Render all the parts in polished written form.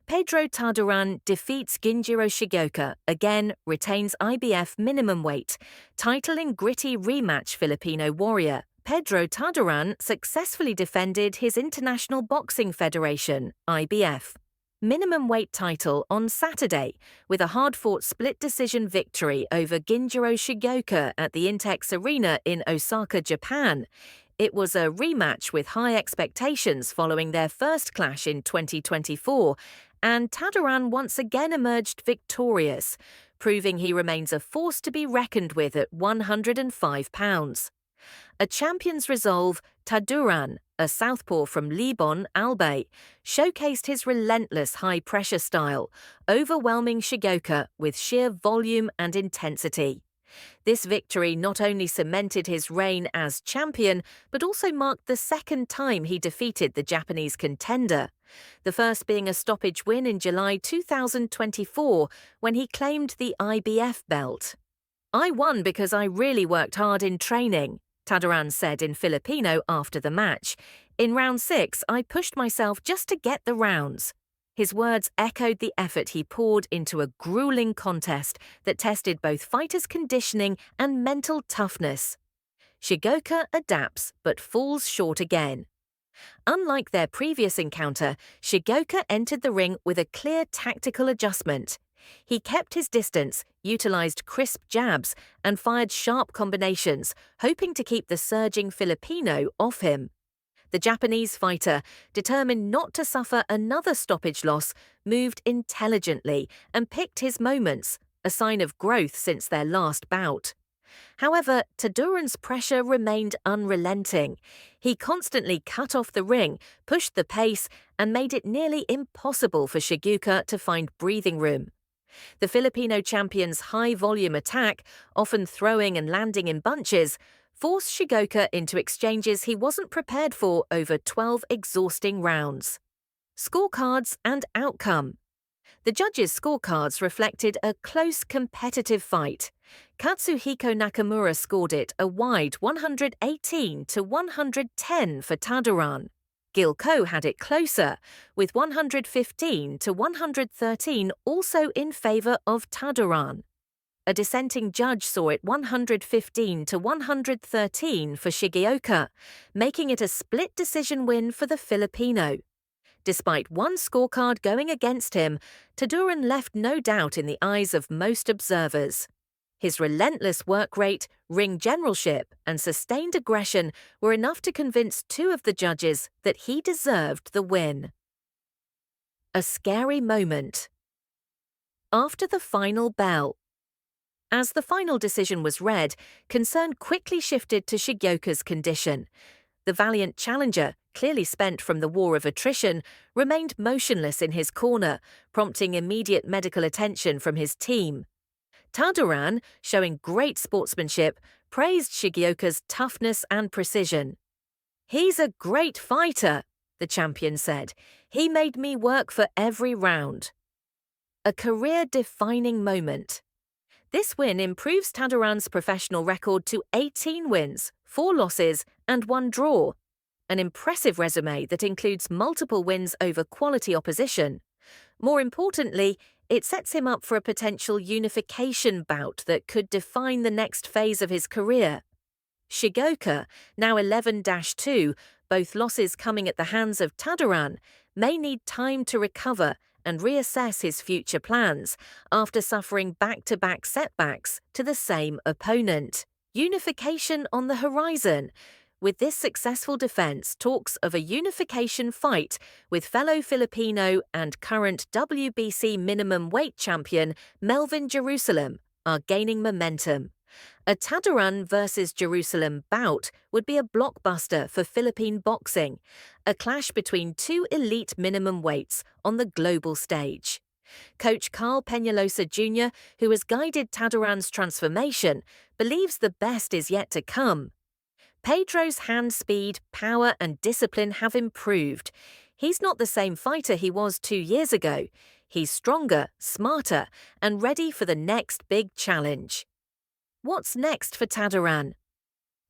Pedro Taduran defeats Ginjiro Shigeoka, again retains IBF minimum weight. Title in gritty rematch Filipino warrior. Pedro Taduran successfully defended his International Boxing Federation, IBF, minimum weight title on Saturday with a hard-fought split decision victory over Ginjiro Shigeoka at the Intex Arena in Osaka, Japan. It was a rematch with high expectations following their first clash in 2024, and Taduran once again emerged victorious, proving he remains a force to be reckoned with at 105 pounds. A champion's resolve, Taduran, a southpaw from Libon, Albay, showcased his relentless high-pressure style, overwhelming Shigeoka with sheer volume and intensity. This victory not only cemented his reign as champion, but also marked the second time he defeated the Japanese contender, the first being a stoppage win in July 2024 when he claimed the IBF belt. "I won because I really worked hard in training," Taduran said in Filipino after the match. "In round 6, I pushed myself just to get the rounds." His words echoed the effort he poured into a grueling contest that tested both fighters' conditioning and mental toughness. Shigeoka adapts but falls short again. Unlike their previous encounter, Shigeoka entered the ring with a clear tactical adjustment. He kept his distance, utilized crisp jabs, and fired sharp combinations, hoping to keep the surging Filipino off him. The Japanese fighter, determined not to suffer another stoppage loss, moved intelligently and picked his moments, a sign of growth since their last bout. However, Taduran's pressure remained unrelenting. He constantly cut off the ring, pushed the pace, and made it nearly impossible for Shigeoka to find breathing room. The Filipino champion's high-volume attack, often throwing and landing in bunches, forced Shigeoka into exchanges he wasn't prepared for over 12 exhausting rounds. Scorecards and outcome. The judges' scorecards reflected a close competitive fight. Katsuhiko Nakamura scored it a wide 118 to 110 for Taduran. Gil Ko had it closer, with 115 to 113 also in favour of Taduran. A dissenting judge saw it 115 to 113 for Shigeoka, making it a split decision win for the Filipino. Despite one scorecard going against him, Taduran left no doubt in the eyes of most observers. His relentless work rate, ring generalship, and sustained aggression were enough to convince two of the judges that he deserved the win. A scary moment. After the final bell. As the final decision was read, concern quickly shifted to Shigeoka's condition. The valiant challenger, clearly spent from the war of attrition, remained motionless in his corner, prompting immediate medical attention from his team. Taduran, showing great sportsmanship, praised Shigeoka's toughness and precision. "He's a great fighter," the champion said. "He made me work for every round." A career-defining moment. This win improves Taduran's professional record to 18 wins, 4 losses, and 1 draw. An impressive resume that includes multiple wins over quality opposition. More importantly, it sets him up for a potential unification bout that could define the next phase of his career. Shigeoka, now 11-2, both losses coming at the hands of Taduran, may need time to recover and reassess his future plans after suffering back-to-back setbacks to the same opponent. Unification on the horizon. With this successful defense, talks of a unification fight with fellow Filipino and current WBC minimum weight champion Melvin Jerusalem are gaining momentum. A Taduran versus Jerusalem bout would be a blockbuster for Philippine boxing, a clash between two elite minimum weights on the global stage. Coach Peñalosa Jr., who has guided Taduran's transformation, believes the best is yet to come. Pedro's hand speed, power, and discipline have improved. He's not the same fighter he was 2 years ago. He's stronger, smarter, and ready for the next big challenge. What's next for Taduran?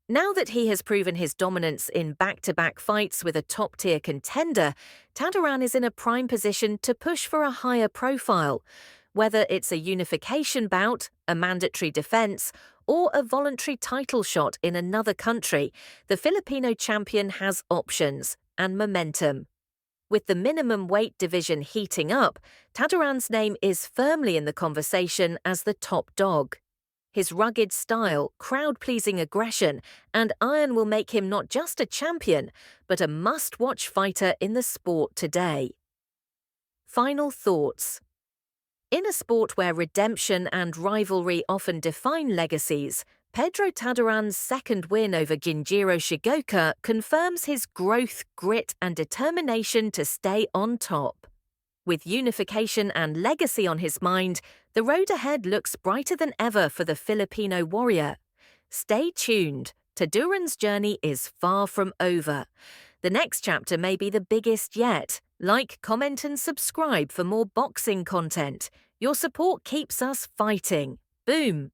Now that he has proven his dominance in back-to-back fights with a top-tier contender, Taduran is in a prime position to push for a higher profile. Whether it's a unification bout, a mandatory defense, or a voluntary title shot in another country, the Filipino champion has options and momentum. With the minimum weight division heating up, Taduran's name is firmly in the conversation as the top dog. His rugged style, crowd-pleasing aggression, and iron will make him not just a champion, but a must-watch fighter in the sport today. Final thoughts. In a sport where redemption and rivalry often define legacies, Pedro Taduran's second win over Ginjiro Shigeoka confirms his growth, grit, and determination to stay on top. With unification and legacy on his mind, the road ahead looks brighter than ever for the Filipino warrior. Stay tuned. Taduran's journey is far from over. The next chapter may be the biggest yet. Like, comment, and subscribe for more boxing content. Your support keeps us fighting. Boom!